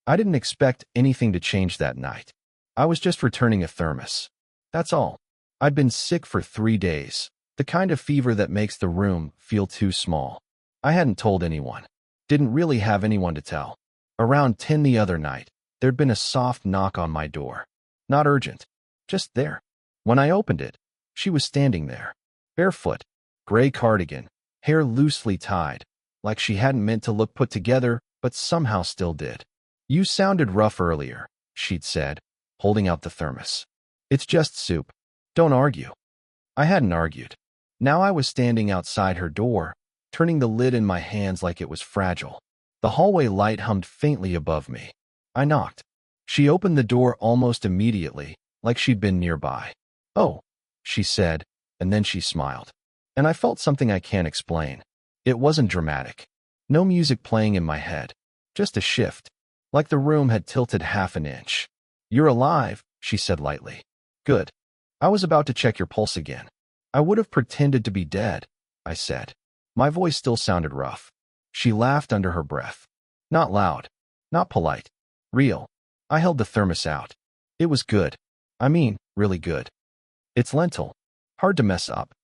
I didn't expect anything to change that night. I was just returning a thermos. That's all. I'd been sick for 3 days, the kind of fever that makes the room feel too small. I hadn't told anyone. Didn't really have anyone to tell. Around 10 the other night, there'd been a soft knock on my door. Not urgent. Just there. When I opened it, she was standing there. Barefoot, gray cardigan, hair loosely tied, like she hadn't meant to look put together, but somehow still did. "You sounded rough earlier," she'd said, holding out the thermos. "It's just soup. Don't argue." I hadn't argued. Now I was standing outside her door, turning the lid in my hands like it was fragile. The hallway light hummed faintly above me. I knocked. She opened the door almost immediately, like she'd been nearby. "Oh," she said, and then she smiled. And I felt something I can't explain. It wasn't dramatic. No music playing in my head. Just a shift. Like the room had tilted half an inch. "You're alive," she said lightly. "Good. I was about to check your pulse again." "I would have pretended to be dead," I said. My voice still sounded rough. She laughed under her breath. Not loud. Not polite. Real. I held the thermos out. It was good. I mean, really good. It's lentil. Hard to mess up.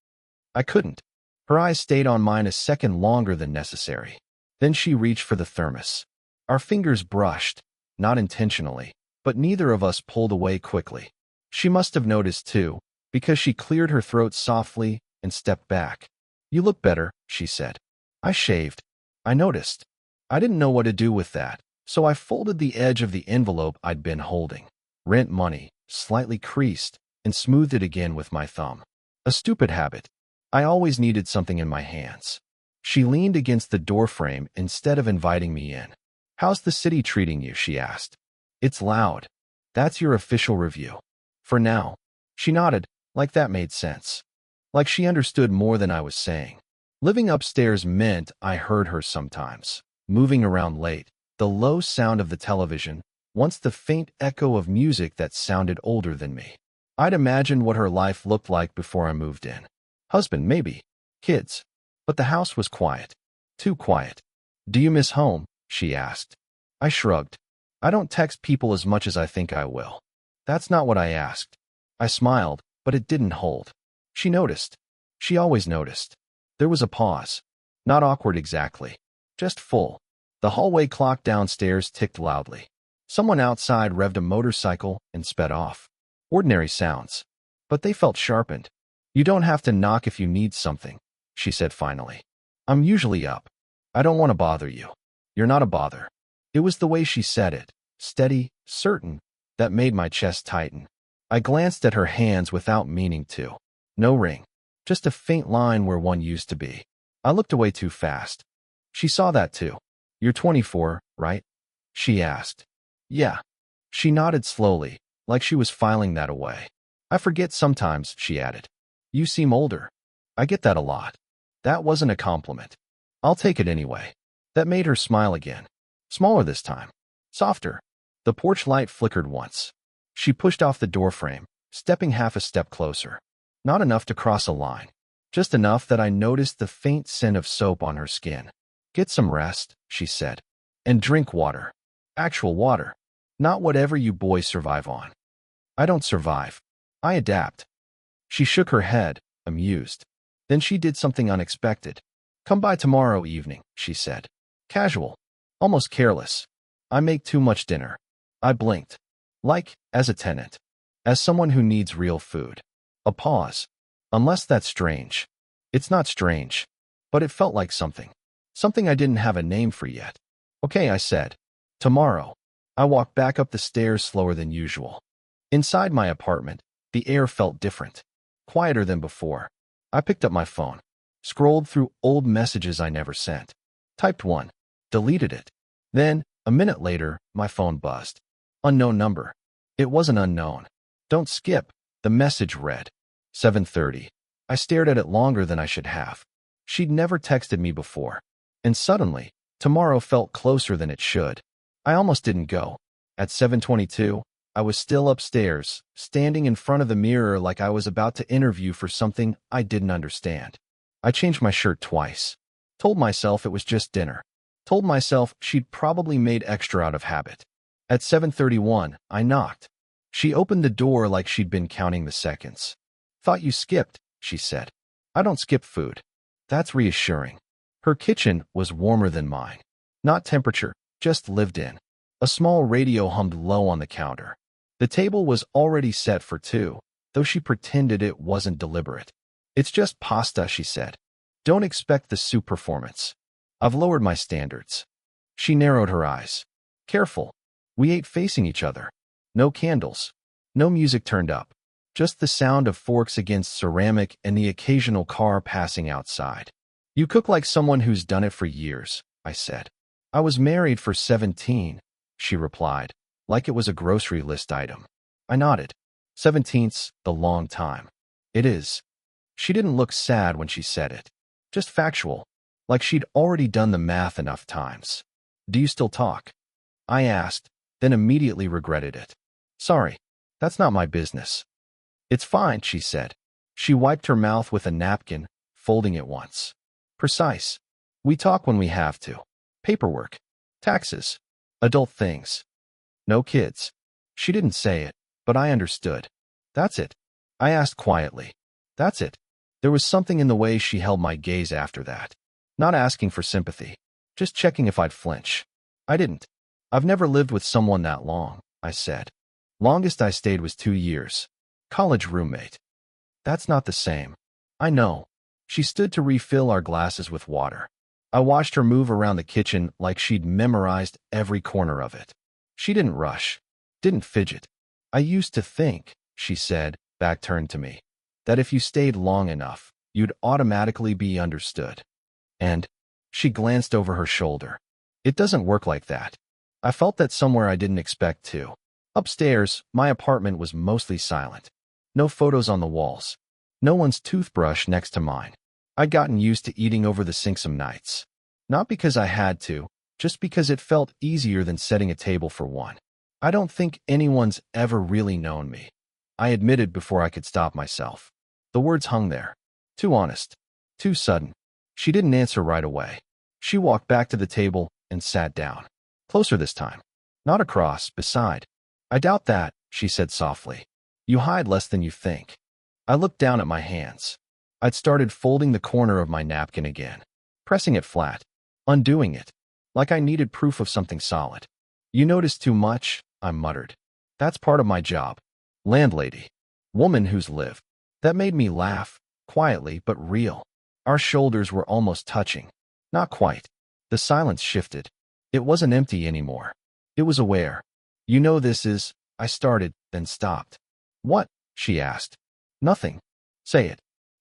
I couldn't. Her eyes stayed on mine a second longer than necessary. Then she reached for the thermos. Our fingers brushed, not intentionally, but neither of us pulled away quickly. She must have noticed too, because she cleared her throat softly and stepped back. "You look better," she said. I shaved. I noticed. I didn't know what to do with that, so I folded the edge of the envelope I'd been holding. Rent money, slightly creased, and smoothed it again with my thumb. A stupid habit. I always needed something in my hands. She leaned against the doorframe instead of inviting me in. "How's the city treating you?" she asked. "It's loud. That's your official review." "For now." She nodded, like that made sense. Like she understood more than I was saying. Living upstairs meant I heard her sometimes, moving around late, the low sound of the television, once the faint echo of music that sounded older than me. I'd imagined what her life looked like before I moved in. Husband, maybe. Kids. But the house was quiet. Too quiet. "Do you miss home?" she asked. I shrugged. I don't text people as much as I think I will. That's not what I asked. I smiled, but it didn't hold. She noticed. She always noticed. There was a pause. Not awkward exactly. Just full. The hallway clock downstairs ticked loudly. Someone outside revved a motorcycle and sped off. Ordinary sounds. But they felt sharpened. "You don't have to knock if you need something," she said finally. "I'm usually up. I don't want to bother you." "You're not a bother." It was the way she said it, steady, certain, that made my chest tighten. I glanced at her hands without meaning to. No ring. Just a faint line where one used to be. I looked away too fast. She saw that too. "You're 24, right?" she asked. "Yeah." She nodded slowly, like she was filing that away. "I forget sometimes," she added. "You seem older." I get that a lot. That wasn't a compliment. I'll take it anyway. That made her smile again. Smaller this time. Softer. The porch light flickered once. She pushed off the doorframe, stepping half a step closer. Not enough to cross a line. Just enough that I noticed the faint scent of soap on her skin. "Get some rest," she said. "And drink water. Actual water. Not whatever you boys survive on." "I don't survive. I adapt." She shook her head, amused. Then she did something unexpected. "Come by tomorrow evening," she said. Casual. Almost careless. "I make too much dinner." I blinked. Like, as a tenant. As someone who needs real food. A pause. Unless that's strange. It's not strange. But it felt like something. Something I didn't have a name for yet. "Okay," I said. "Tomorrow." I walked back up the stairs slower than usual. Inside my apartment, the air felt different. Quieter than before. I picked up my phone. Scrolled through old messages I never sent. Typed one. Deleted it. Then, a minute later, my phone buzzed. Unknown number. It wasn't unknown. "Don't skip," the message read. 7:30. I stared at it longer than I should have. She'd never texted me before. And suddenly, tomorrow felt closer than it should. I almost didn't go. At 7:22, I was still upstairs, standing in front of the mirror like I was about to interview for something I didn't understand. I changed my shirt twice. Told myself it was just dinner. Told myself she'd probably made extra out of habit. At 7:31, I knocked. She opened the door like she'd been counting the seconds. "Thought you skipped," she said. "I don't skip food." That's reassuring. Her kitchen was warmer than mine. Not temperature, just lived in. A small radio hummed low on the counter. The table was already set for two, though she pretended it wasn't deliberate. "It's just pasta," she said. "Don't expect the soup performance." I've lowered my standards. She narrowed her eyes. "Careful." We ate facing each other. No candles. No music turned up. Just the sound of forks against ceramic and the occasional car passing outside. "You cook like someone who's done it for years," I said. "I was married for 17, she replied, like it was a grocery list item. I nodded. 17's the long time. It is. She didn't look sad when she said it. Just factual, like she'd already done the math enough times. "Do you still talk?" I asked, then immediately regretted it. "Sorry, that's not my business." "It's fine," she said. She wiped her mouth with a napkin, folding it once. "Precise. We talk when we have to. Paperwork. Taxes. Adult things. No kids." She didn't say it, but I understood. "That's it?" I asked quietly. "That's it." There was something in the way she held my gaze after that. Not asking for sympathy, just checking if I'd flinch. I didn't. "I've never lived with someone that long," I said. "Longest I stayed was 2 years. College roommate." "That's not the same." "I know." She stood to refill our glasses with water. I watched her move around the kitchen like she'd memorized every corner of it. She didn't rush, didn't fidget. "I used to think," she said, back turned to me, "that if you stayed long enough, you'd automatically be understood. And," she glanced over her shoulder, "it doesn't work like that." I felt that somewhere I didn't expect to. Upstairs, my apartment was mostly silent. No photos on the walls. No one's toothbrush next to mine. I'd gotten used to eating over the sink some nights. Not because I had to, just because it felt easier than setting a table for one. I don't think anyone's ever really known me, I admitted before I could stop myself. The words hung there. Too honest. Too sudden. She didn't answer right away. She walked back to the table and sat down. Closer this time. Not across, beside. "I doubt that," she said softly. "You hide less than you think." I looked down at my hands. I'd started folding the corner of my napkin again, pressing it flat, undoing it, like I needed proof of something solid. "You notice too much," I muttered. "That's part of my job. Landlady. Woman who's lived." That made me laugh, quietly but real. Our shoulders were almost touching. Not quite. The silence shifted. It wasn't empty anymore. It was aware. "You know this is," I started, then stopped. "What?" she asked. "Nothing." "Say it."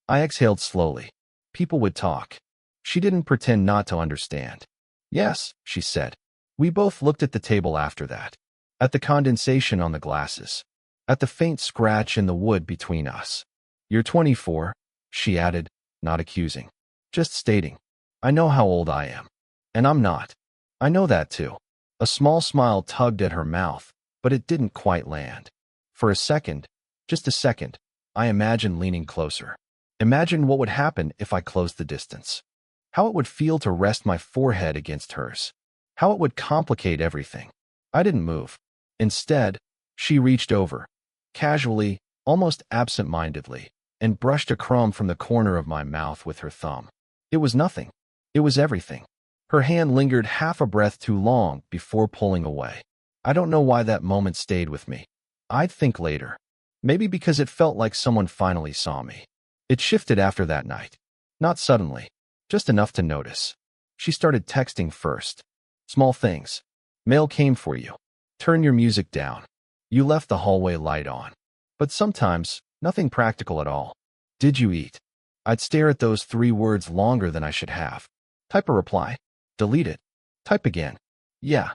I exhaled slowly. People would talk. She didn't pretend not to understand. "Yes," she said. We both looked at the table after that. At the condensation on the glasses. At the faint scratch in the wood between us. "You're 24, she added, not accusing. Just stating. "I know how old I am. And I'm not." "I know that too." A small smile tugged at her mouth, but it didn't quite land. For a second, just a second, I imagined leaning closer. Imagined what would happen if I closed the distance. How it would feel to rest my forehead against hers. How it would complicate everything. I didn't move. Instead, she reached over, casually, almost absent-mindedly, and brushed a crumb from the corner of my mouth with her thumb. It was nothing. It was everything. Her hand lingered half a breath too long before pulling away. I don't know why that moment stayed with me. I'd think later. Maybe because it felt like someone finally saw me. It shifted after that night. Not suddenly. Just enough to notice. She started texting first. Small things. "Mail came for you. Turn your music down. You left the hallway light on." But sometimes, nothing practical at all. "Did you eat?" I'd stare at those 3 words longer than I should have. Type a reply. Delete it. Type again. "Yeah."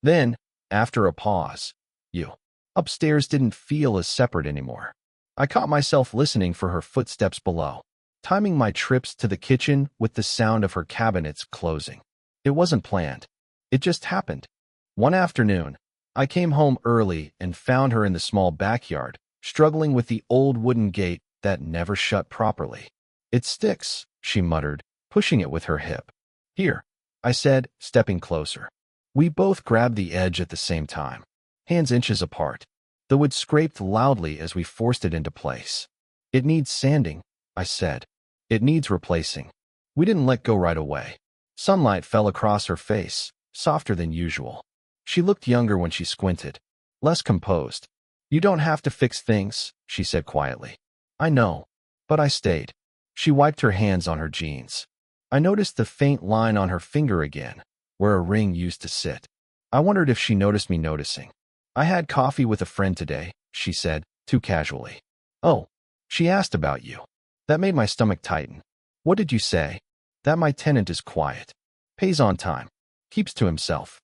Then, after a pause, "You." Upstairs didn't feel as separate anymore. I caught myself listening for her footsteps below, timing my trips to the kitchen with the sound of her cabinets closing. It wasn't planned. It just happened. One afternoon, I came home early and found her in the small backyard, struggling with the old wooden gate that never shut properly. "It sticks," she muttered, pushing it with her hip. "Here," I said, stepping closer. We both grabbed the edge at the same time. hands inches apart. The wood scraped loudly as we forced it into place. It needs sanding, I said. It needs replacing. We didn't let go right away. Sunlight fell across her face, softer than usual. She looked younger when she squinted, less composed. You don't have to fix things, she said quietly. I know. But I stayed. She wiped her hands on her jeans. I noticed the faint line on her finger again, where a ring used to sit. I wondered if she noticed me noticing. I had coffee with a friend today, she said, too casually. Oh, she asked about you. That made my stomach tighten. What did you say? That my tenant is quiet. Pays on time. Keeps to himself.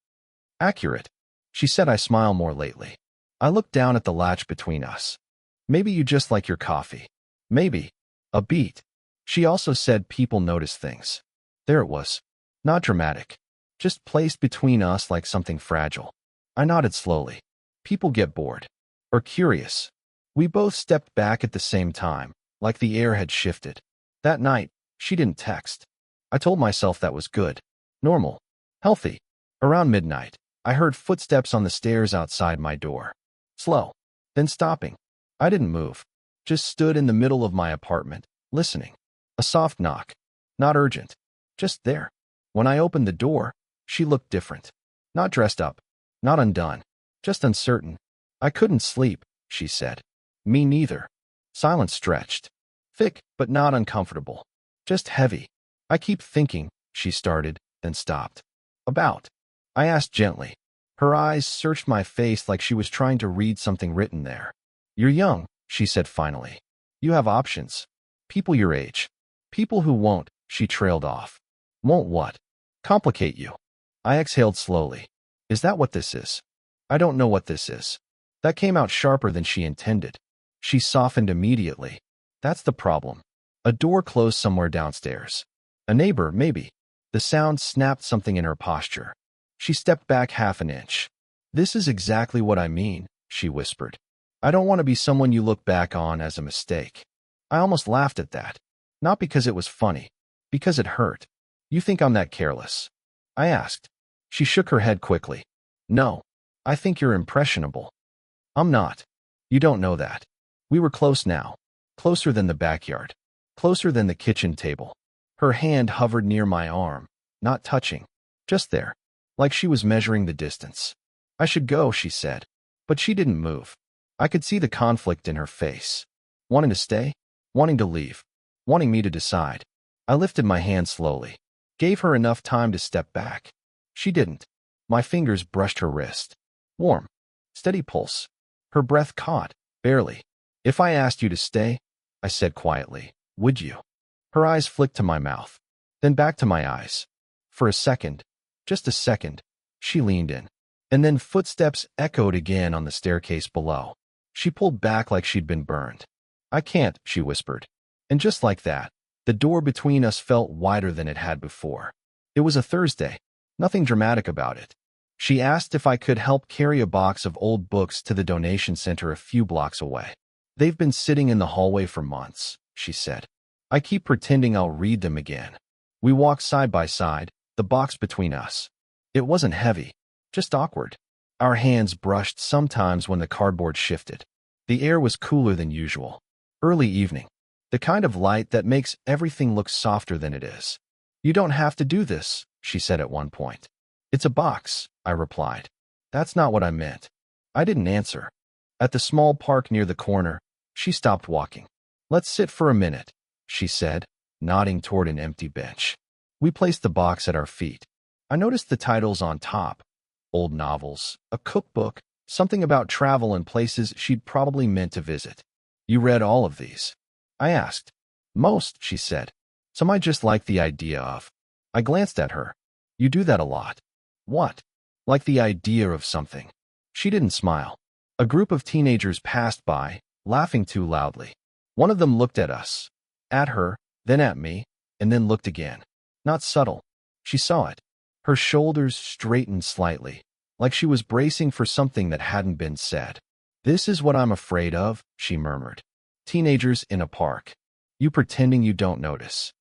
Accurate. She said. I smile more lately. I looked down at the latch between us. Maybe you just like your coffee. Maybe. A beat. She also said people notice things. There it was. Not dramatic. Just placed between us like something fragile. I nodded slowly. People get bored. Or curious. We both stepped back at the same time, like the air had shifted. That night, she didn't text. I told myself that was good. Normal. Healthy. Around midnight, I heard footsteps on the stairs outside my door. Slow. Then stopping. I didn't move. Just stood in the middle of my apartment, listening. A soft knock. Not urgent. Just there. When I opened the door, she looked different. Not dressed up. Not undone. Just uncertain. I couldn't sleep, she said. Me neither. Silence stretched. Thick, but not uncomfortable. Just heavy. I keep thinking, she started, then stopped. About. I asked gently. Her eyes searched my face like she was trying to read something written there. You're young, she said finally. You have options. People your age. People who won't, she trailed off. Won't what? Complicate you. I exhaled slowly. Is that what this is? I don't know what this is. That came out sharper than she intended. She softened immediately. That's the problem. A door closed somewhere downstairs. A neighbor, maybe. The sound snapped something in her posture. She stepped back half an inch. This is exactly what I mean, she whispered. I don't want to be someone you look back on as a mistake. I almost laughed at that. Not because it was funny. Because it hurt. You think I'm that careless? I asked. She shook her head quickly. No. I think you're impressionable. I'm not. You don't know that. We were close now. Closer than the backyard. Closer than the kitchen table. Her hand hovered near my arm, not touching. Just there. Like she was measuring the distance. I should go, she said. But she didn't move. I could see the conflict in her face. Wanting to stay? Wanting to leave? Wanting me to decide? I lifted my hand slowly. Gave her enough time to step back. She didn't. My fingers brushed her wrist. Warm. Steady pulse. Her breath caught, barely. If I asked you to stay, I said quietly, would you? Her eyes flicked to my mouth, then back to my eyes. For a second, just a second, she leaned in. And then footsteps echoed again on the staircase below. She pulled back like she'd been burned. I can't, she whispered. And just like that, the door between us felt wider than it had before. It was a Thursday. Nothing dramatic about it. She asked if I could help carry a box of old books to the donation center a few blocks away. They've been sitting in the hallway for months, she said. I keep pretending I'll read them again. We walked side by side, the box between us. It wasn't heavy, just awkward. Our hands brushed sometimes when the cardboard shifted. The air was cooler than usual. Early evening. The kind of light that makes everything look softer than it is. You don't have to do this, she said at one point. It's a box, I replied. That's not what I meant. I didn't answer. At the small park near the corner, she stopped walking. Let's sit for a minute, she said, nodding toward an empty bench. We placed the box at our feet. I noticed the titles on top. Old novels, a cookbook, something about travel and places she'd probably meant to visit. You read all of these? I asked. Most, she said. Some I just like the idea of. I glanced at her. You do that a lot. What? Like the idea of something. She didn't smile. A group of teenagers passed by, laughing too loudly. One of them looked at us. At her, then at me, and then looked again. Not subtle. She saw it. Her shoulders straightened slightly, like she was bracing for something that hadn't been said. This is what I'm afraid of, she murmured. Teenagers in a park. You pretending you don't notice.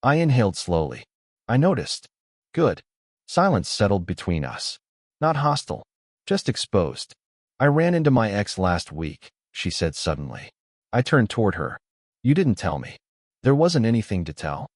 I inhaled slowly. I noticed. Good. Silence settled between us. Not hostile. Just exposed. I ran into my ex last week, she said suddenly. I turned toward her. You didn't tell me. There wasn't anything to tell.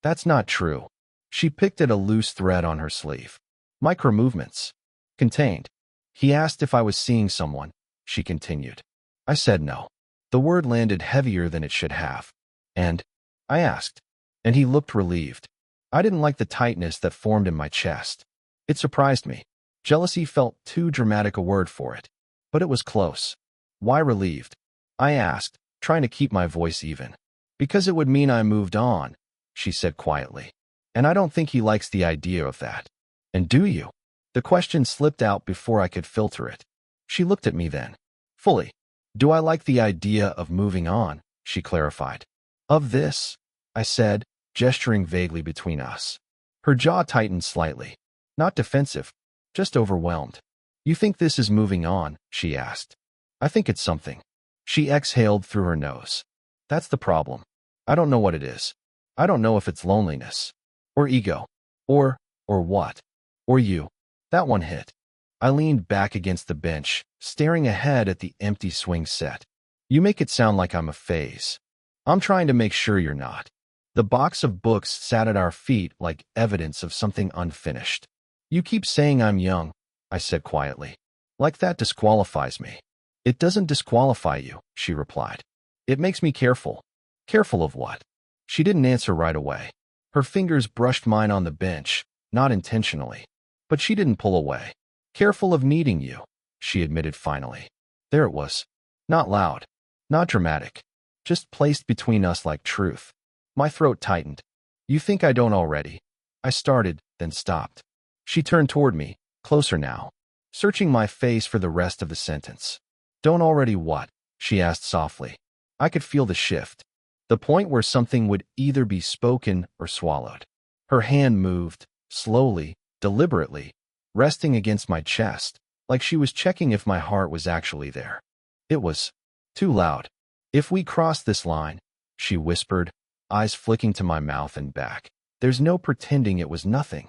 That's not true. She picked at a loose thread on her sleeve. Micro movements. Contained. He asked if I was seeing someone, she continued. I said no. The word landed heavier than it should have. And? I asked. And he looked relieved. I didn't like the tightness that formed in my chest. It surprised me. Jealousy felt too dramatic a word for it. But it was close. Why relieved? I asked, trying to keep my voice even. Because it would mean I moved on, she said quietly. And I don't think he likes the idea of that. And do you? The question slipped out before I could filter it. She looked at me then. Fully. Do I like the idea of moving on? She clarified. Of this? I said, gesturing vaguely between us. Her jaw tightened slightly. Not defensive, just overwhelmed. You think this is moving on? She asked. I think it's something. She exhaled through her nose. That's the problem. I don't know what it is. I don't know if it's loneliness. Or ego. Or what? Or you. That one hit. I leaned back against the bench, staring ahead at the empty swing set. You make it sound like I'm a phase. I'm trying to make sure you're not. The box of books sat at our feet like evidence of something unfinished. You keep saying I'm young, I said quietly. Like that disqualifies me. It doesn't disqualify you, she replied. It makes me careful. Careful of what? She didn't answer right away. Her fingers brushed mine on the bench, not intentionally. But she didn't pull away. Careful of needing you, she admitted finally. There it was. Not loud. Not dramatic. Just placed between us like truth. My throat tightened. You think I don't already? I started, then stopped. She turned toward me, closer now, searching my face for the rest of the sentence. Don't already what? She asked softly. I could feel the shift. The point where something would either be spoken or swallowed. Her hand moved, slowly, deliberately, resting against my chest, like she was checking if my heart was actually there. It was too loud. If we cross this line, she whispered, eyes flicking to my mouth and back, there's no pretending it was nothing.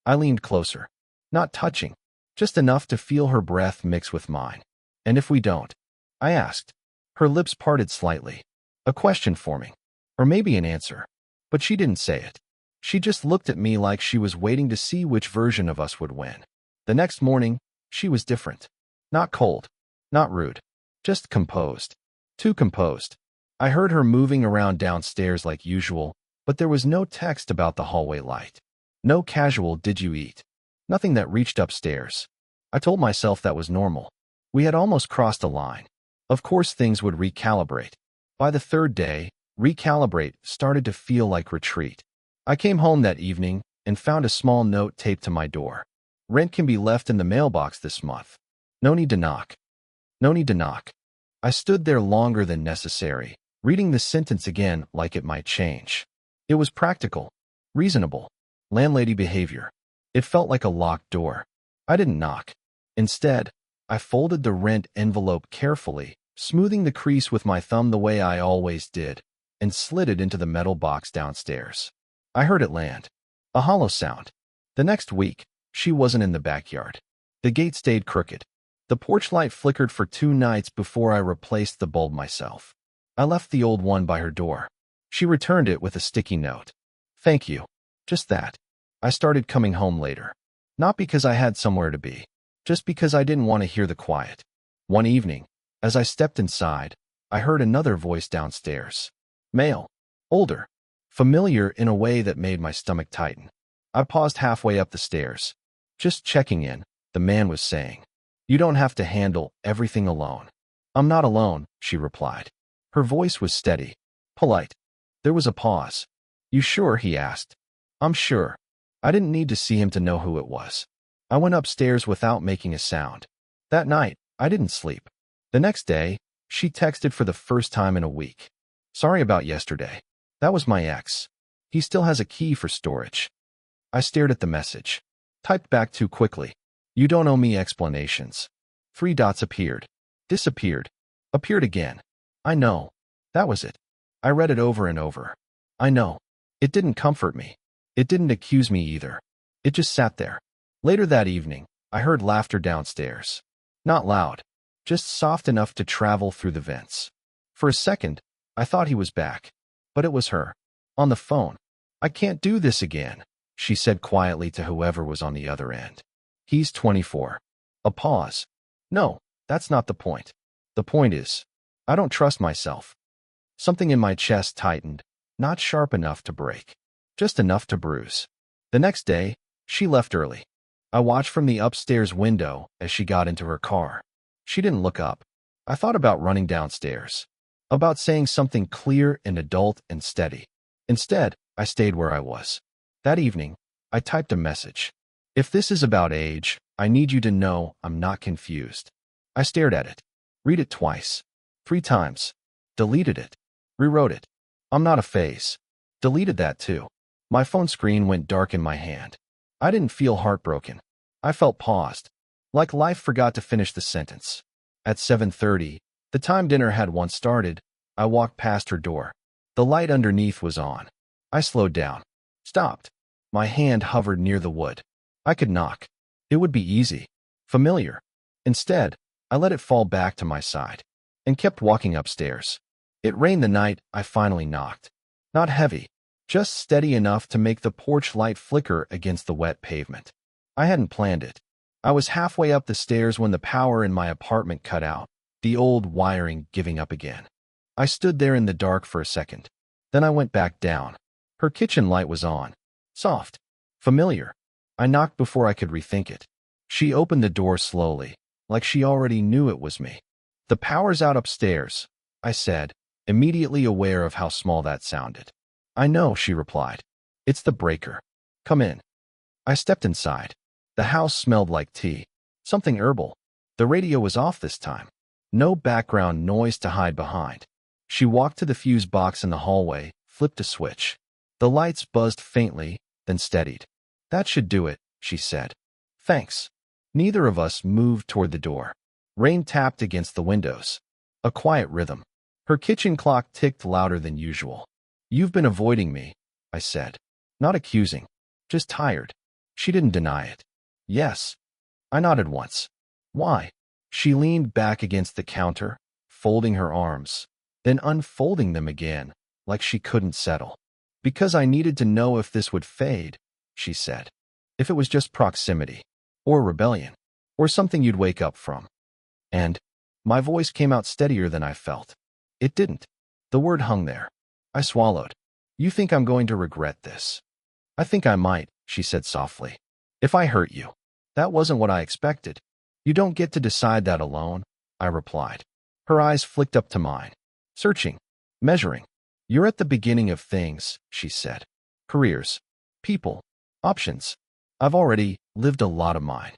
I leaned closer. Not touching, just enough to feel her breath mix with mine. And if we don't? I asked. Her lips parted slightly. A question forming. Or maybe an answer. But she didn't say it. She just looked at me like she was waiting to see which version of us would win. The next morning, she was different. Not cold. Not rude. Just composed. Too composed. I heard her moving around downstairs like usual, but there was no text about the hallway light. No casual "did you eat?" Nothing that reached upstairs. I told myself that was normal. We had almost crossed a line. Of course things would recalibrate. By the third day, recalibrate started to feel like retreat. I came home that evening and found a small note taped to my door. Rent can be left in the mailbox this month. No need to knock. No need to knock. I stood there longer than necessary, reading the sentence again like it might change. It was practical, reasonable, landlady behavior. It felt like a locked door. I didn't knock. Instead, I folded the rent envelope carefully, smoothing the crease with my thumb the way I always did, and slid it into the metal box downstairs. I heard it land. A hollow sound. The next week, she wasn't in the backyard. The gate stayed crooked. The porch light flickered for 2 nights before I replaced the bulb myself. I left the old one by her door. She returned it with a sticky note. Thank you. Just that. I started coming home later. Not because I had somewhere to be. Just because I didn't want to hear the quiet. One evening, as I stepped inside, I heard another voice downstairs. Male. Older. Familiar in a way that made my stomach tighten. I paused halfway up the stairs. Just checking in, the man was saying. You don't have to handle everything alone. I'm not alone, she replied. Her voice was steady. Polite. There was a pause. You sure? He asked. I'm sure. I didn't need to see him to know who it was. I went upstairs without making a sound. That night, I didn't sleep. The next day, she texted for the first time in a week. Sorry about yesterday. That was my ex. He still has a key for storage. I stared at the message. Typed back too quickly. You don't owe me explanations. 3 dots appeared. Disappeared. Appeared again. I know. That was it. I read it over and over. I know. It didn't comfort me. It didn't accuse me either. It just sat there. Later that evening, I heard laughter downstairs. Not loud. just soft enough to travel through the vents. For a second, I thought he was back, but it was her. On the phone. "I can't do this again," she said quietly to whoever was on the other end. "He's 24. A pause. "No, that's not the point. The point is, I don't trust myself." Something in my chest tightened, not sharp enough to break, just enough to bruise. The next day, she left early. I watched from the upstairs window as she got into her car. She didn't look up. I thought about running downstairs, about saying something clear and adult and steady. Instead, I stayed where I was. That evening, I typed a message. "If this is about age, I need you to know I'm not confused." I stared at it. Read it twice. 3 times. Deleted it. Rewrote it. "I'm not a phase." Deleted that too. My phone screen went dark in my hand. I didn't feel heartbroken. I felt paused, like life forgot to finish the sentence. At 7:30, the time dinner had once started, I walked past her door. The light underneath was on. I slowed down. Stopped. My hand hovered near the wood. I could knock. It would be easy. Familiar. Instead, I let it fall back to my side and kept walking upstairs. It rained the night I finally knocked. Not heavy, just steady enough to make the porch light flicker against the wet pavement. I hadn't planned it. I was halfway up the stairs when the power in my apartment cut out, the old wiring giving up again. I stood there in the dark for a second. Then I went back down. Her kitchen light was on. Soft. Familiar. I knocked before I could rethink it. She opened the door slowly, like she already knew it was me. "The power's out upstairs," I said, immediately aware of how small that sounded. "I know," she replied. "It's the breaker. Come in." I stepped inside. The house smelled like tea. Something herbal. The radio was off this time. No background noise to hide behind. She walked to the fuse box in the hallway, flipped a switch. The lights buzzed faintly, then steadied. "That should do it," she said. "Thanks." Neither of us moved toward the door. Rain tapped against the windows. A quiet rhythm. Her kitchen clock ticked louder than usual. "You've been avoiding me," I said. Not accusing, just tired. She didn't deny it. "Yes." I nodded once. "Why?" She leaned back against the counter, folding her arms, then unfolding them again, like she couldn't settle. "Because I needed to know if this would fade," she said. "If it was just proximity, or rebellion, or something you'd wake up from." And my voice came out steadier than I felt. It didn't. The word hung there. I swallowed. "You think I'm going to regret this?" "I think I might," she said softly. "If I hurt you." That wasn't what I expected. "You don't get to decide that alone," I replied. Her eyes flicked up to mine. Searching. Measuring. "You're at the beginning of things," she said. "Careers. People. Options. I've already lived a lot of mine."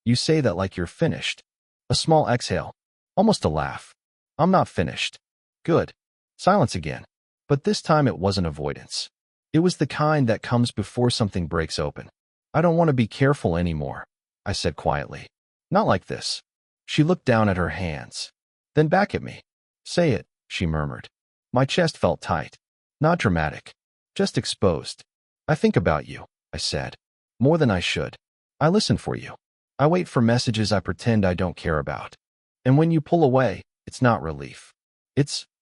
"You say that like you're finished." A small exhale. Almost a laugh. "I'm not finished." "Good." Silence again. But this time it wasn't avoidance. It was the kind that comes before something breaks open. "I don't want to be careful anymore," I said quietly. "Not like this." She looked down at her hands, then back at me. "Say it," she murmured. My chest felt tight. Not dramatic, just exposed. "I think about you," I said. "More than I should. I listen for you. I wait for messages I pretend I don't care about. And when you pull away, it's not relief.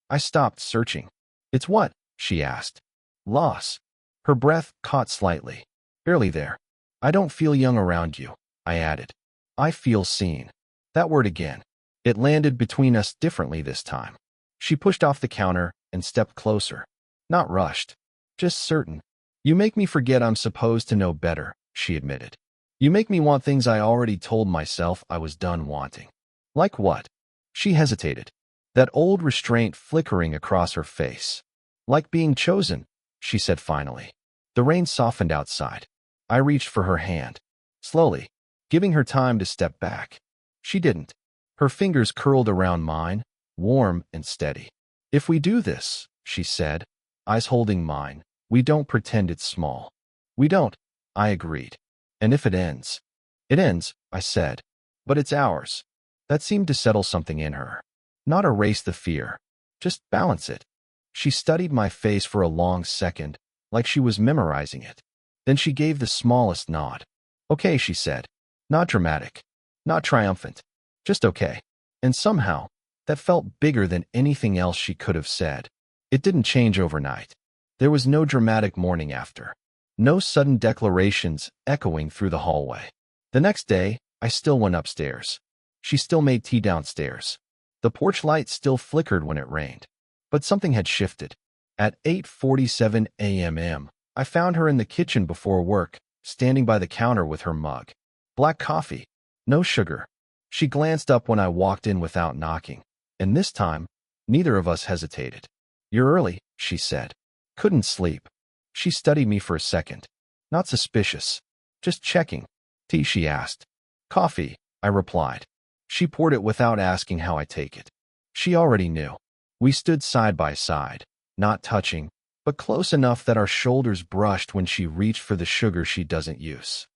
I stopped searching." "It's what?" she asked. "Loss." Her breath caught slightly. "Barely there." "I don't feel young around you," I added. "I feel seen." That word again. It landed between us differently this time. She pushed off the counter and stepped closer. Not rushed. Just certain. "You make me forget I'm supposed to know better," she admitted. "You make me want things I already told myself I was done wanting." "Like what?" She hesitated. That old restraint flickering across her face. "Like being chosen," she said finally. The rain softened outside. I reached for her hand. Slowly, giving her time to step back. She didn't. Her fingers curled around mine, warm and steady. "If we do this," she said, eyes holding mine, "we don't pretend it's small." "We don't," I agreed. "And if it ends?" "It ends," I said. "But it's ours." That seemed to settle something in her. Not erase the fear. Just balance it. She studied my face for a long second, like she was memorizing it. Then she gave the smallest nod. "Okay," she said. Not dramatic. Not triumphant. Just okay. And somehow, that felt bigger than anything else she could have said. It didn't change overnight. There was no dramatic morning after. No sudden declarations echoing through the hallway. The next day, I still went upstairs. She still made tea downstairs. The porch light still flickered when it rained. But something had shifted. At 8:47 a.m., I found her in the kitchen before work, standing by the counter with her mug. Black coffee. No sugar. She glanced up when I walked in without knocking. And this time, neither of us hesitated. "You're early," she said. "Couldn't sleep." She studied me for a second. Not suspicious. "Just checking." "Tea?" she asked. "Coffee," I replied. She poured it without asking how I take it. She already knew. We stood side by side, not touching, but close enough that our shoulders brushed when she reached for the sugar she doesn't use.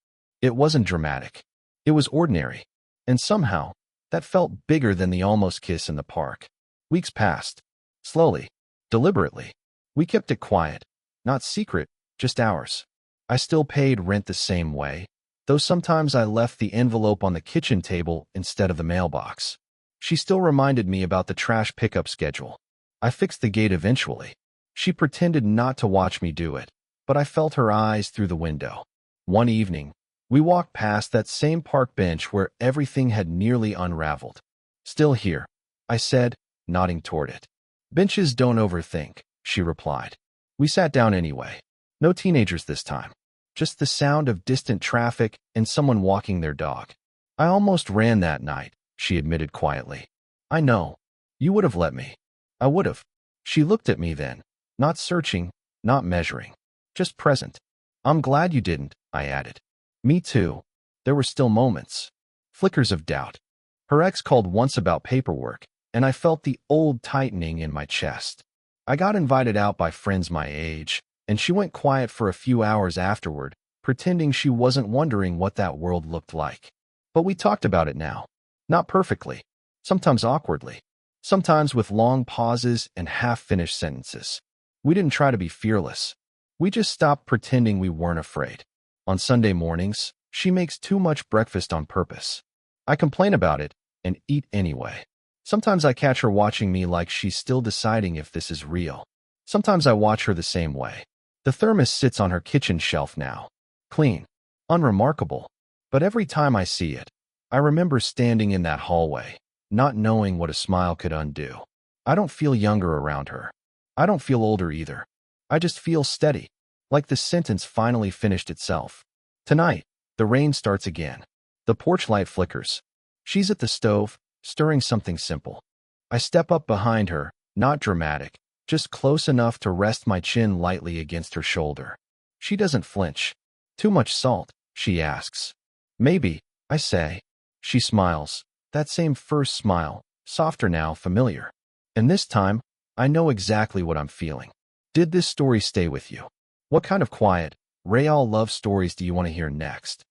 It wasn't dramatic. It was ordinary. And somehow, that felt bigger than the almost kiss in the park. Weeks passed. Slowly. Deliberately. We kept it quiet. Not secret, just ours. I still paid rent the same way, though sometimes I left the envelope on the kitchen table instead of the mailbox. She still reminded me about the trash pickup schedule. I fixed the gate eventually. She pretended not to watch me do it, but I felt her eyes through the window. One evening, we walked past that same park bench where everything had nearly unraveled. "Still here," I said, nodding toward it. "Benches don't overthink," she replied. We sat down anyway. No teenagers this time. Just the sound of distant traffic and someone walking their dog. "I almost ran that night," she admitted quietly. "I know. You would have let me." "I would have." She looked at me then, not searching, not measuring, just present. "I'm glad you didn't," I added. "Me too." There were still moments. Flickers of doubt. Her ex called once about paperwork, and I felt the old tightening in my chest. I got invited out by friends my age, and she went quiet for a few hours afterward, pretending she wasn't wondering what that world looked like. But we talked about it now. Not perfectly. Sometimes awkwardly. Sometimes with long pauses and half-finished sentences. We didn't try to be fearless. We just stopped pretending we weren't afraid. On Sunday mornings, she makes too much breakfast on purpose. I complain about it and eat anyway. Sometimes I catch her watching me like she's still deciding if this is real. Sometimes I watch her the same way. The thermos sits on her kitchen shelf now. Clean. Unremarkable. But every time I see it, I remember standing in that hallway, not knowing what a smile could undo. I don't feel younger around her. I don't feel older either. I just feel steady, like the sentence finally finished itself. Tonight, the rain starts again. The porch light flickers. She's at the stove, stirring something simple. I step up behind her, not dramatic, just close enough to rest my chin lightly against her shoulder. She doesn't flinch. "Too much salt?" she asks. "Maybe," I say. She smiles. That same first smile, softer now, familiar. And this time, I know exactly what I'm feeling. Did this story stay with you? What kind of quiet, real love stories do you want to hear next?